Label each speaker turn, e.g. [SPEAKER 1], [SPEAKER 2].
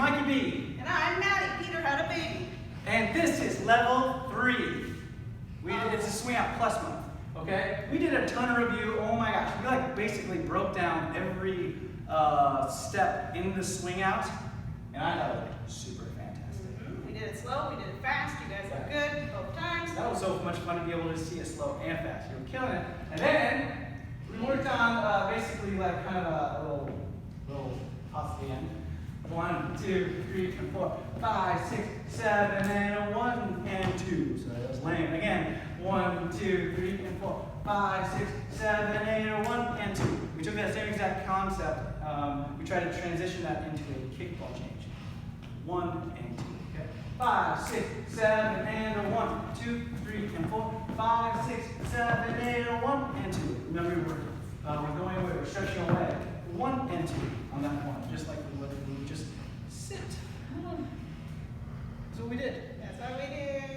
[SPEAKER 1] Mikey B.
[SPEAKER 2] And I'm Maddie. Peter had a baby.
[SPEAKER 1] And this is level 3. It's a Swing Out Plus month, okay? We did a ton of review. Oh my gosh, we like basically broke down every step in the Swing Out, and I thought it was super fantastic.
[SPEAKER 2] We did it slow, we did it fast. You guys are good both times.
[SPEAKER 1] That was so much fun to be able to see it slow and fast. You were killing it. And then we worked on basically like kind of a little off the end. 1, 2, 3, 4, 5, 6, 7, and 1 and 2. So that was lame. Again, 1, 2, 3, 4, 5, 6, 7, 8, 1 and 2. We took that same exact concept. We tried to transition that into a kickball change. 1 and 2. Okay. 5, 6, 7, and 1, 2, 3, and 4, 5, 6, 7, 8, 1 and 2. Remember, we're going away. We're stretching away. 1 and 2 on that one, just like we would just sit. That's what we did.
[SPEAKER 2] That's what we did.